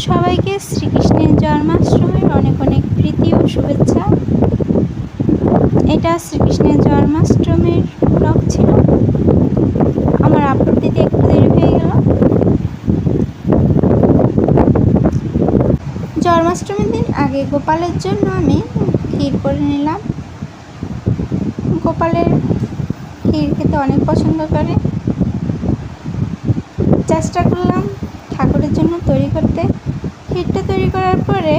সবাইকে শ্রীকৃষ্ণের জন্মাষ্টমীর অনেক অনেক প্রীতি ও শুভেচ্ছা। এটা শ্রীকৃষ্ণের জন্মাষ্টমীর ব্লগ ছিল। আমার আপলোড দিতে একটু দেরি হয়ে গেল। জন্মাষ্টমীর দিন আগে গোপালের জন্য আমি ক্ষীর করে নিলাম। গোপালের ক্ষীর খেতে অনেক পছন্দ করে। চেষ্টা করলাম ঠাকুরের জন্য তৈরি করতে। ক্ষীরটা তৈরি করার পরে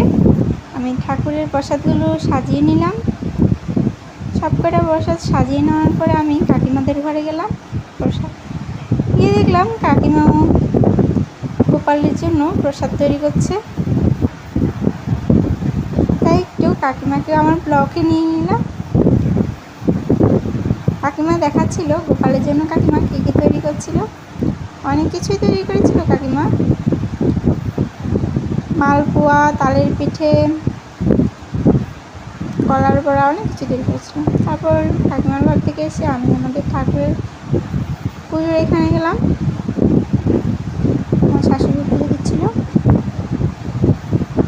আমি ঠাকুরের প্রসাদগুলো সাজিয়ে নিলাম। সবকটা প্রসাদ সাজিয়ে নেওয়ার পরে আমি কাকিমাদের ঘরে গেলাম। প্রসাদ গিয়ে দেখলাম কাকিমাও গোপালের জন্য প্রসাদ তৈরি করছে। তাই একটু কাকিমাকে আমার ব্লগে নিয়ে নিলাম। কাকিমা দেখাচ্ছিল গোপালের জন্য কাকিমা কী কী তৈরি করছিল। অনেক কিছুই তৈরি করেছিল কাকিমা। মালপোয়া, তালের পিঠে, কলার বড়া, অনেক কিছু তৈরি করেছিল। তারপর কাকিমার ঘর থেকে এসে আমি আমাদের ঠাকুরের পুজোর এখানে গেলাম। আমার শাশুড়ি পুজো দিচ্ছিল।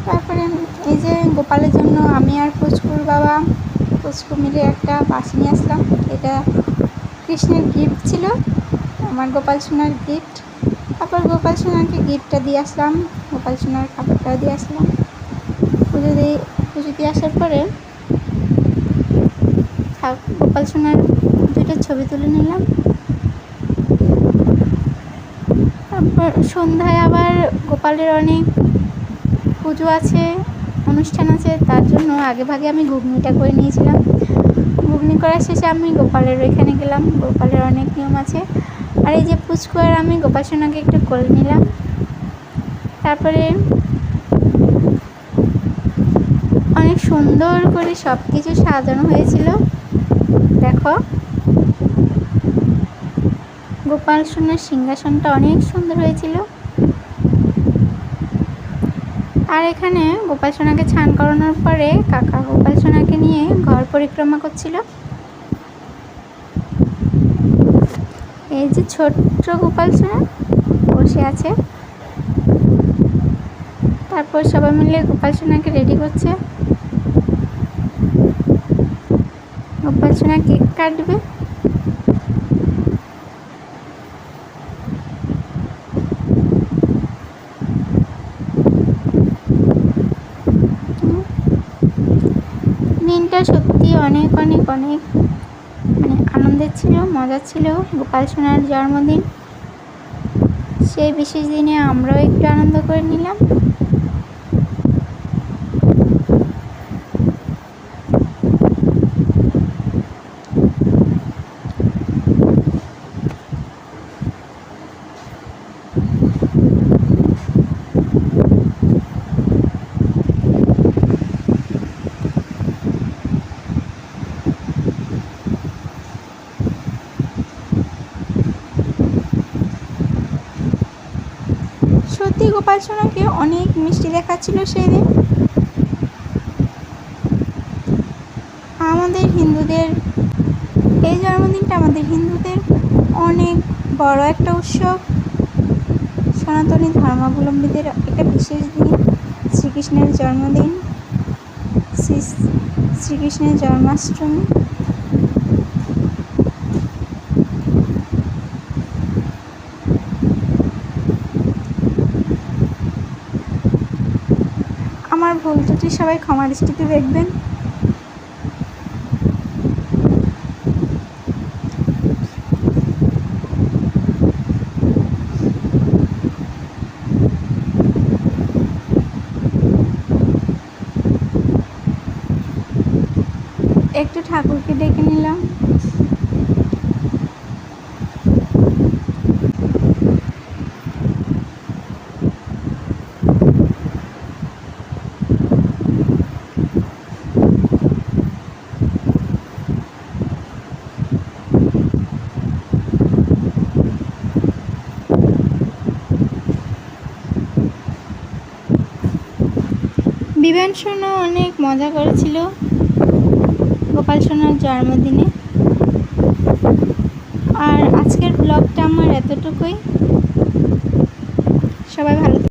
তারপরে এই যে গোপালের জন্য আমি আর পুচকুর বাবা মিলে একটা বাসি নিয়ে আসলাম। এটা কৃষ্ণের গিফট ছিল, আমার গোপাল সোনার গিফট। তারপর গোপাল সোনাকে গিফটটা দিয়ে আসলাম, গোপাল সোনার খাবারটাও দিয়ে আসলাম। পুজো দিয়ে আসার পরে গোপাল সোনার দুটো ছবি তুলে নিলাম। তারপর সন্ধ্যায় আবার গোপালের অনেক পুজো আছে, অনুষ্ঠান আছে, তার জন্য আগে ভাগে আমি ঘুগনিটা করে নিয়েছিলাম। ঘুগনি করার শেষে আমি গোপালের ওইখানে গেলাম। গোপালের অনেক নিয়ম আছে। আর এই যে পুচকু আর আমি গোপাল সোনাকে একটু করে নিলাম। তারপরে অনেক সুন্দর করে সব কিছু সাজানো হয়েছিল। দেখো, গোপাল সোনার সিংহাসনটা অনেক সুন্দর হয়েছিল। আর এখানে গোপাল সোনাকে স্নান করানোর পরে কাকা গোপাল সোনাকে নিয়ে ঘর পরিক্রমা করছিল। এই যে ছোট্ট গোপাল সোনা বসে আছে। তারপর সবাই মিলে গোপাল সোনাকে রেডি করছে। গোপাল সোনা কেক কাটবে। দিনটা সত্যি অনেক অনেক অনেক আনন্দের ছিল, মজার ছিল। গোপাল সোনার জন্মদিন, সেই বিশেষ দিনে আমরাও একটু আনন্দ করে নিলাম। সত্যি গোপাল সোনাকে অনেক মিষ্টি দেখাচ্ছিল সেই দিন। আমাদের হিন্দুদের এই জন্মদিনটা আমাদের হিন্দুদের অনেক বড় একটা উৎসব। সনাতনী ধর্মাবলম্বীদের একটা বিশেষ দিন, শ্রীকৃষ্ণের জন্মদিন, শ্রীকৃষ্ণের জন্মাষ্টমী। আমার ভুল ত্রুটি সবাই ক্ষমা দৃষ্টিতে দেখবেন। একটু ঠাকুরকে ডেকে নিলাম। বিবেন সোনা অনেক মজা করেছিল গোপাল সোনার জন্মদিনে। আর আজকের ব্লগটা আমার এতটুকুই। সবাই ভালো